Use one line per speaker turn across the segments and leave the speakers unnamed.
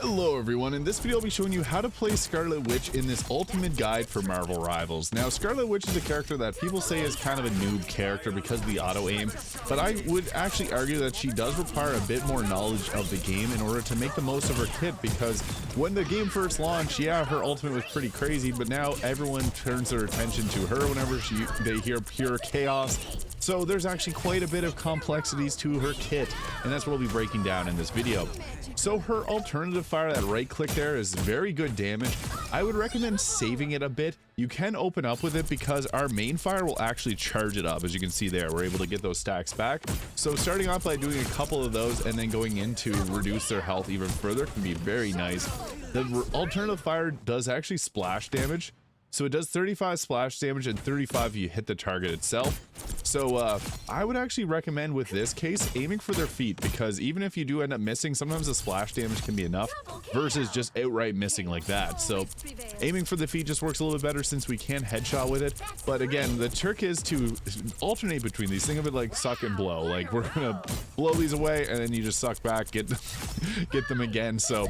Hello everyone, in this video I'll be showing you how to play Scarlet Witch in this ultimate guide for Marvel Rivals. Now Scarlet Witch is a character that people say is kind of a noob character because of the auto aim, but I would actually argue that she does require a bit more knowledge of the game in order to make the most of her kit, because when the game first launched, yeah, her ultimate was pretty crazy, but now everyone turns their attention to her whenever they hear pure chaos. So there's actually quite a bit of complexities to her kit, and that's what we'll be breaking down in this video. So her alternative fire, that right click there, is very good damage. I would recommend saving it a bit. You can open up with it because our main fire will actually charge it up. As you can see there, we're able to get those stacks back. So starting off by doing a couple of those and then going in to reduce their health even further can be very nice. The alternative fire does actually splash damage. So it does 35 splash damage and 35 if you hit the target itself. So I would actually recommend with this case aiming for their feet, because even if you do end up missing, sometimes the splash damage can be enough versus just outright missing like that. So aiming for the feet just works a little bit better since we can headshot with it. But again, the trick is to alternate between these. Think of it like suck and blow. Like we're gonna blow these away and then you just suck back, get them again. So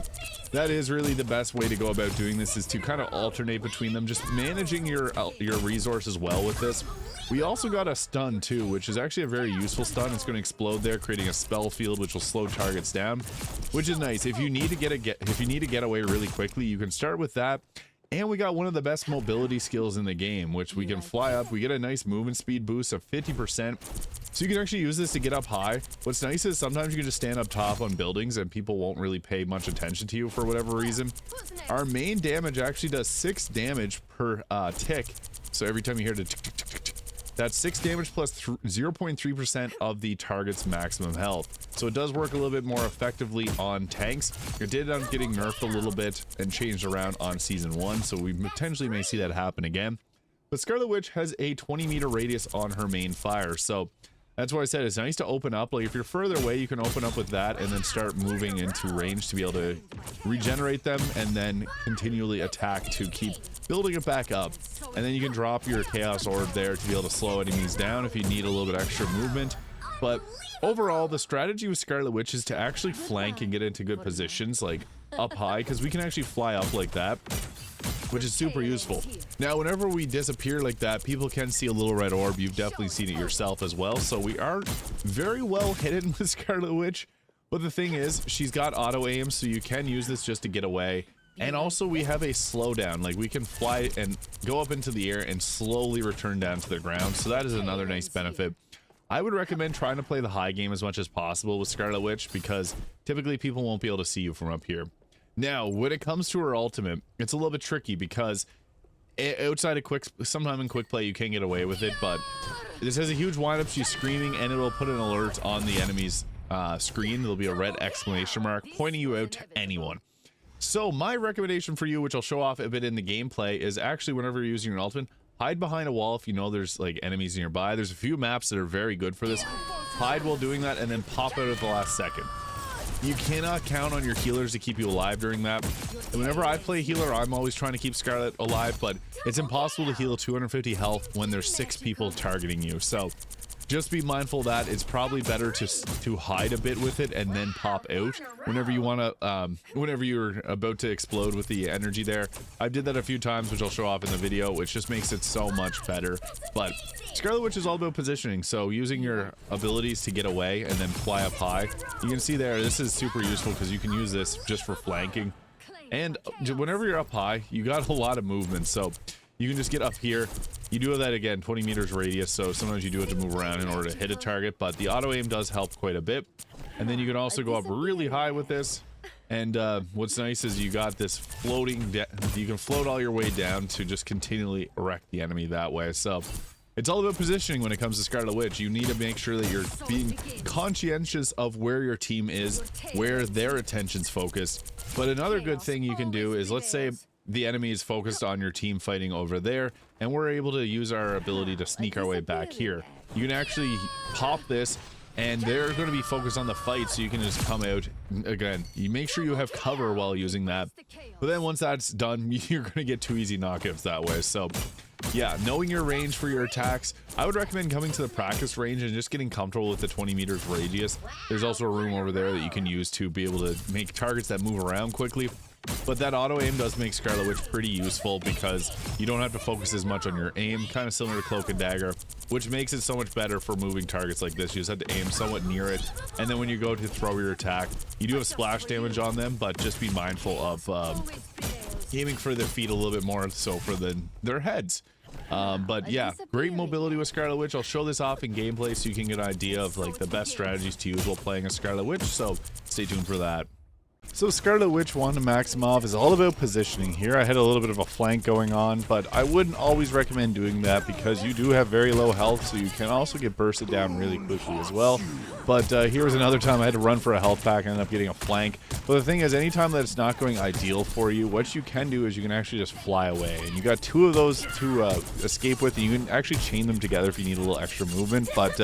that is really the best way to go about doing this, is to kind of alternate between them, just managing your resources well with this. We also got a stun too, which is actually a very useful stun. It's going to explode there, creating a spell field which will slow targets down, which is nice. If you need to get away really quickly, you can start with that. And we got one of the best mobility skills in the game, which we can fly up. We get a nice movement speed boost of 50%. So you can actually use this to get up high. What's nice is sometimes you can just stand up top on buildings and people won't really pay much attention to you for whatever reason. Our main damage actually does 6 damage per tick. So every time you hear the tick, tick, tick, tick, tick, that's 6 damage plus 0.3% of the target's maximum health. So it does work a little bit more effectively on tanks. It did end up getting nerfed a little bit and changed around on season 1, so we potentially may see that happen again. But Scarlet Witch has a 20-meter radius on her main fire, so that's why I said it's nice to open up. Like if you're further away, you can open up with that and then start moving into range to be able to regenerate them and then continually attack to keep building it back up. And then you can drop your Chaos Orb there to be able to slow enemies down if you need a little bit extra movement. But overall, the strategy with Scarlet Witch is to actually flank and get into good positions, like up high, because we can actually fly up like that, which is super useful. Now, whenever we disappear like that, people can see a little red orb. You've definitely seen it yourself as well. So we are very well hidden with Scarlet Witch. But the thing is, she's got auto aim, so you can use this just to get away. And also we have a slowdown, like we can fly and go up into the air and slowly return down to the ground. So that is another nice benefit. I would recommend trying to play the high game as much as possible with Scarlet Witch, because typically people won't be able to see you from up here. Now, when it comes to her ultimate, it's a little bit tricky because outside of sometime in quick play you can get away with it, but this has a huge windup. She's screaming and it'll put an alert on the enemy's screen. There'll be a red exclamation mark pointing you out to anyone. So my recommendation for you, which I'll show off a bit in the gameplay, is actually whenever you're using your ultimate, hide behind a wall if you know there's like enemies nearby. There's a few maps that are very good for this. Hide while doing that and then pop out at the last second. You cannot count on your healers to keep you alive during that. And whenever I play healer, I'm always trying to keep Scarlet alive, but it's impossible to heal 250 health when there's 6 people targeting you. So just be mindful that it's probably better to hide a bit with it and then pop out whenever you want to, whenever you're about to explode with the energy there. I did that a few times, which I'll show off in the video, which just makes it so much better. But Scarlet Witch is all about positioning, so using your abilities to get away and then fly up high. You can see there, this is super useful because you can use this just for flanking. And whenever you're up high, you got a lot of movement, so you can just get up here. You do have that again, 20 meters radius, so sometimes you do have to move around in order to hit a target, but the auto aim does help quite a bit. And then you can also go up really high with this. And what's nice is you got this floating, you can float all your way down to just continually wreck the enemy that way. So it's all about positioning when it comes to Scarlet Witch. You need to make sure that you're being conscientious of where your team is, where their attention's focused. But another good thing you can do is, let's say the enemy is focused on your team fighting over there, and we're able to use our ability to sneak our way back here. You can actually pop this, and they're going to be focused on the fight, so you can just come out. Again, you make sure you have cover while using that. But then once that's done, you're going to get 2 easy knockouts that way. So yeah, knowing your range for your attacks, I would recommend coming to the practice range and just getting comfortable with the 20 meters radius. There's also a room over there that you can use to be able to make targets that move around quickly. But that auto aim does make Scarlet Witch pretty useful because you don't have to focus as much on your aim, kind of similar to Cloak and Dagger, which makes it so much better for moving targets like this. You just have to aim somewhat near it, and then when you go to throw your attack, you do have splash damage on them, but just be mindful of aiming for their feet a little bit more so for their heads. But yeah, great mobility with Scarlet Witch. I'll show this off in gameplay so you can get an idea of like the best strategies to use while playing a Scarlet Witch, so stay tuned for that. So Scarlet Witch Wanda Maximoff is all about positioning here. I had a little bit of a flank going on, but I wouldn't always recommend doing that because you do have very low health, so you can also get bursted down really quickly as well. But here was another time I had to run for a health pack and ended up getting a flank. But the thing is, anytime that it's not going ideal for you, what you can do is you can actually just fly away. And you got two of those to escape with, and you can actually chain them together if you need a little extra movement. But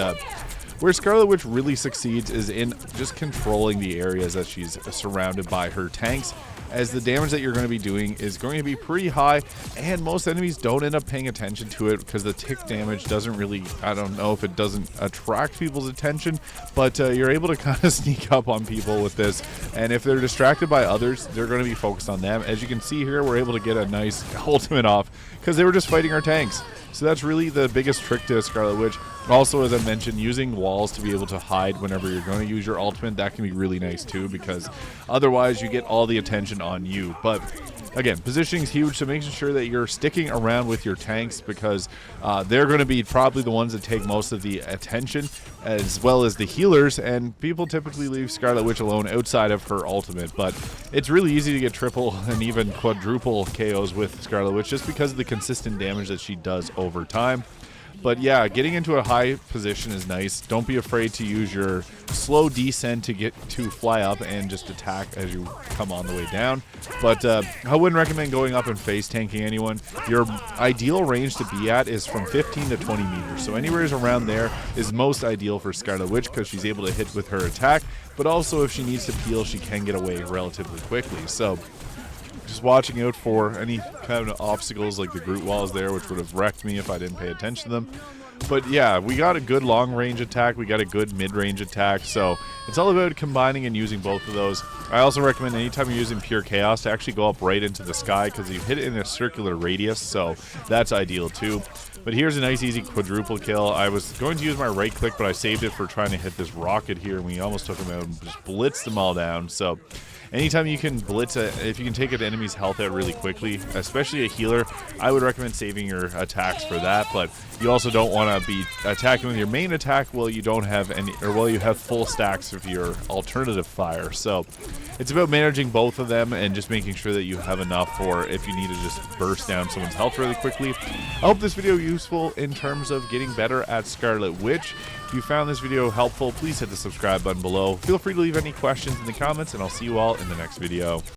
where Scarlet Witch really succeeds is in just controlling the areas that she's surrounded by her tanks, as the damage that you're going to be doing is going to be pretty high, and most enemies don't end up paying attention to it because the tick damage doesn't really, I don't know if it doesn't attract people's attention, but you're able to kind of sneak up on people with this, and if they're distracted by others, they're going to be focused on them. As you can see here, we're able to get a nice ultimate off because they were just fighting our tanks. So that's really the biggest trick to Scarlet Witch. Also, as I mentioned, using walls to be able to hide whenever you're going to use your ultimate, that can be really nice too, because otherwise you get all the attention on you. But again, positioning is huge, so making sure that you're sticking around with your tanks, because they're going to be probably the ones that take most of the attention, as well as the healers, and people typically leave Scarlet Witch alone outside of her ultimate. But it's really easy to get triple and even quadruple KOs with Scarlet Witch just because of the consistent damage that she does over time. But yeah, getting into a high position is nice. Don't be afraid to use your slow descent to get to fly up and just attack as you come on the way down. But I wouldn't recommend going up and face tanking anyone. Your ideal range to be at is from 15 to 20 meters. So anywhere around there is most ideal for Scarlet Witch because she's able to hit with her attack. But also if she needs to peel, she can get away relatively quickly. So just watching out for any kind of obstacles like the Groot walls there, which would have wrecked me if I didn't pay attention to them. But yeah, we got a good long range attack, we got a good mid-range attack, so it's all about combining and using both of those. I also recommend anytime you're using Pure Chaos to actually go up right into the sky, because you hit it in a circular radius, so that's ideal too. But here's a nice easy quadruple kill. I was going to use my right click, but I saved it for trying to hit this rocket here, and we almost took him out and just blitzed them all down. So anytime you can blitz if you can take an enemy's health out really quickly, especially a healer, I would recommend saving your attacks for that. But you also don't want to be attacking with your main attack while you don't have any, or while you have full stacks of your alternative fire. So it's about managing both of them and just making sure that you have enough for if you need to just burst down someone's health really quickly. I hope this video is useful in terms of getting better at Scarlet Witch. If you found this video helpful, please hit the subscribe button below. Feel free to leave any questions in the comments, and I'll see you all in the next video.